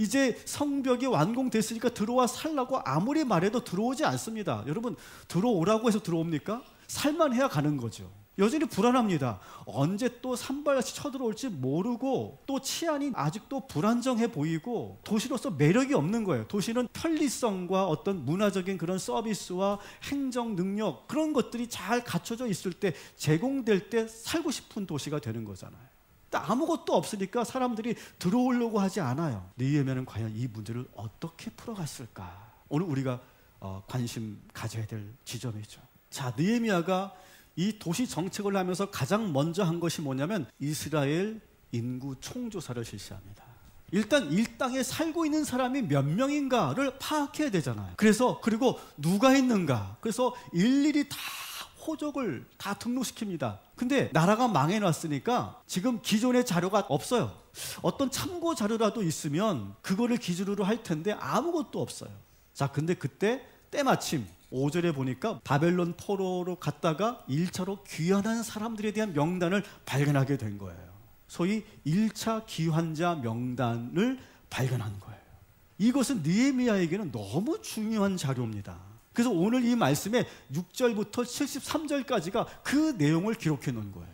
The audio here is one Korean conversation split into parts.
이제 성벽이 완공됐으니까 들어와 살라고 아무리 말해도 들어오지 않습니다. 여러분, 들어오라고 해서 들어옵니까? 살만해야 가는 거죠. 여전히 불안합니다. 언제 또 산발같이 쳐들어올지 모르고 또 치안이 아직도 불안정해 보이고 도시로서 매력이 없는 거예요. 도시는 편리성과 어떤 문화적인 그런 서비스와 행정 능력, 그런 것들이 잘 갖춰져 있을 때, 제공될 때 살고 싶은 도시가 되는 거잖아요. 아무것도 없으니까 사람들이 들어오려고 하지 않아요. 느헤미야는 과연 이 문제를 어떻게 풀어갔을까? 오늘 우리가 관심 가져야 될 지점이죠. 자, 느헤미야가 이 도시 정책을 하면서 가장 먼저 한 것이 뭐냐면 이스라엘 인구 총조사를 실시합니다. 일단 이 땅에 살고 있는 사람이 몇 명인가를 파악해야 되잖아요. 그리고 누가 있는가, 그래서 일일이 다 호족을 다 등록시킵니다. 근데 나라가 망해놨으니까 지금 기존의 자료가 없어요. 어떤 참고 자료라도 있으면 그거를 기준으로 할 텐데 아무것도 없어요. 자, 근데 그때 때마침 5절에 보니까 바벨론 포로로 갔다가 1차로 귀환한 사람들에 대한 명단을 발견하게 된 거예요. 소위 1차 귀환자 명단을 발견한 거예요. 이것은 느헤미야에게는 너무 중요한 자료입니다. 그래서 오늘 이 말씀에 6절부터 73절까지가 그 내용을 기록해 놓은 거예요.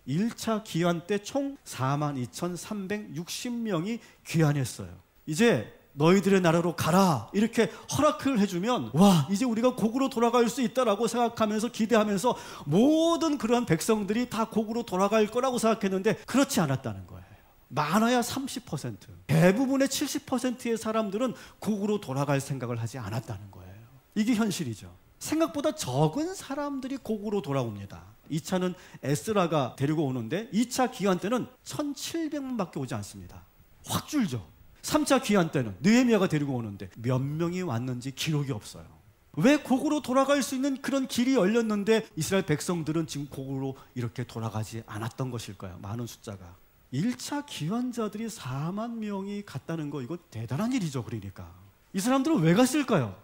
1차 귀환 때 총 42,360명이 귀환했어요. 이제 너희들의 나라로 가라, 이렇게 허락을 해주면 와, 이제 우리가 곡으로 돌아갈 수 있다라고 생각하면서 기대하면서 모든 그러한 백성들이 다 곡으로 돌아갈 거라고 생각했는데 그렇지 않았다는 거예요. 많아야 30%, 대부분의 70%의 사람들은 곡으로 돌아갈 생각을 하지 않았다는 거예요. 이게 현실이죠. 생각보다 적은 사람들이 곡으로 돌아옵니다. 2차는 에스라가 데리고 오는데 2차 귀환 때는 1,700명밖에 오지 않습니다. 확 줄죠. 3차 귀환 때는 느헤미야가 데리고 오는데 몇 명이 왔는지 기록이 없어요. 왜 곡으로 돌아갈 수 있는 그런 길이 열렸는데 이스라엘 백성들은 지금 곡으로 이렇게 돌아가지 않았던 것일까요? 많은 숫자가. 1차 귀환자들이 4만 명이 갔다는 거, 이거 대단한 일이죠. 그러니까 이 사람들은 왜 갔을까요?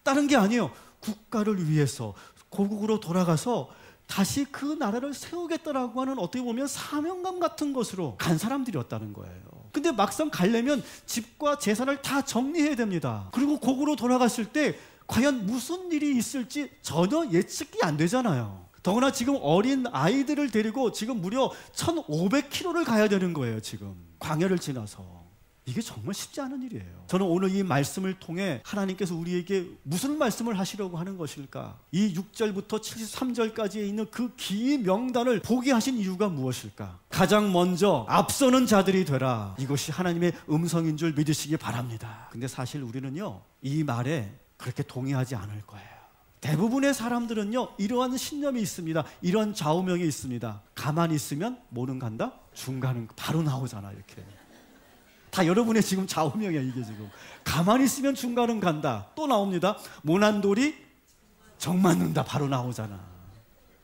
다른 게 아니에요. 국가를 위해서 고국으로 돌아가서 다시 그 나라를 세우겠다라고 하는, 어떻게 보면 사명감 같은 것으로 간 사람들이었다는 거예요. 근데 막상 가려면 집과 재산을 다 정리해야 됩니다. 그리고 고국으로 돌아갔을 때 과연 무슨 일이 있을지 전혀 예측이 안 되잖아요. 더구나 지금 어린 아이들을 데리고 지금 무려 1,500km를 가야 되는 거예요. 지금 광야를 지나서. 이게 정말 쉽지 않은 일이에요. 저는 오늘 이 말씀을 통해 하나님께서 우리에게 무슨 말씀을 하시려고 하는 것일까? 이 6절부터 73절까지에 있는 그 기 명단을 보게 하신 이유가 무엇일까? 가장 먼저 앞서는 자들이 되라. 이것이 하나님의 음성인 줄 믿으시기 바랍니다. 근데 사실 우리는요, 이 말에 그렇게 동의하지 않을 거예요. 대부분의 사람들은요, 이러한 신념이 있습니다. 이런 좌우명이 있습니다. 가만히 있으면 뭐는 간다? 중간은 바로 나오잖아. 이렇게 다 여러분의 지금 좌우명이야. 이게 지금 가만히 있으면 중간은 간다. 또 나옵니다. 모난돌이 정 맞는다. 바로 나오잖아.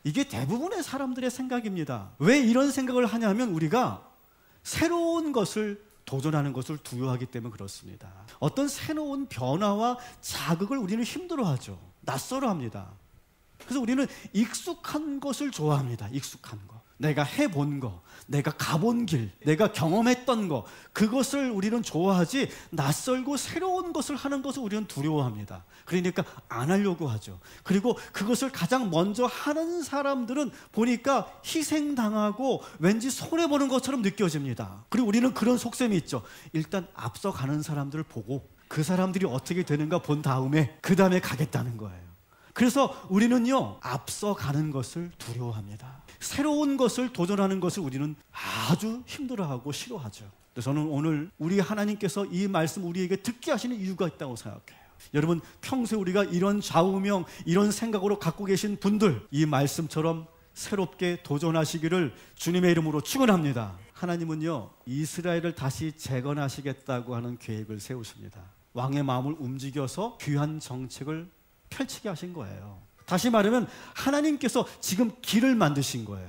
이게 대부분의 사람들의 생각입니다. 왜 이런 생각을 하냐면 우리가 새로운 것을 도전하는 것을 두려워하기 때문에 그렇습니다. 어떤 새로운 변화와 자극을 우리는 힘들어하죠. 낯설어합니다. 그래서 우리는 익숙한 것을 좋아합니다. 익숙한 거, 내가 해본 거, 내가 가본 길, 내가 경험했던 거, 그것을 우리는 좋아하지, 낯설고 새로운 것을 하는 것을 우리는 두려워합니다. 그러니까 안 하려고 하죠. 그리고 그것을 가장 먼저 하는 사람들은 보니까 희생당하고 왠지 손해보는 것처럼 느껴집니다. 그리고 우리는 그런 속셈이 있죠. 일단 앞서가는 사람들을 보고 그 사람들이 어떻게 되는가 본 다음에 그 다음에 가겠다는 거예요. 그래서 우리는요, 앞서가는 것을 두려워합니다. 새로운 것을 도전하는 것을 우리는 아주 힘들어하고 싫어하죠. 그래서 저는 오늘 우리 하나님께서 이 말씀 우리에게 듣게 하시는 이유가 있다고 생각해요. 여러분, 평소에 우리가 이런 좌우명, 이런 생각으로 갖고 계신 분들, 이 말씀처럼 새롭게 도전하시기를 주님의 이름으로 축원합니다. 하나님은요, 이스라엘을 다시 재건하시겠다고 하는 계획을 세우십니다. 왕의 마음을 움직여서 귀한 정책을 펼치게 하신 거예요. 다시 말하면 하나님께서 지금 길을 만드신 거예요.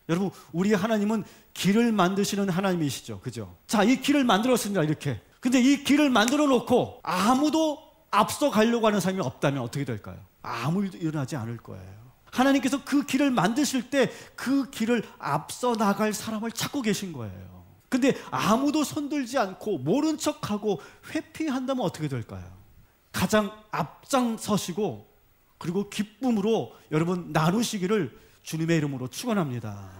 여러분, 우리 하나님은 길을 만드시는 하나님이시죠. 그죠? 자, 이 길을 만들었습니다. 이렇게. 근데 이 길을 만들어 놓고 아무도 앞서 가려고 하는 사람이 없다면 어떻게 될까요? 아무 일도 일어나지 않을 거예요. 하나님께서 그 길을 만드실 때 그 길을 앞서 나갈 사람을 찾고 계신 거예요. 근데 아무도 손들지 않고 모른 척하고 회피한다면 어떻게 될까요? 가장 앞장서시고 그리고 기쁨으로 여러분 나누시기를 주님의 이름으로 축원합니다.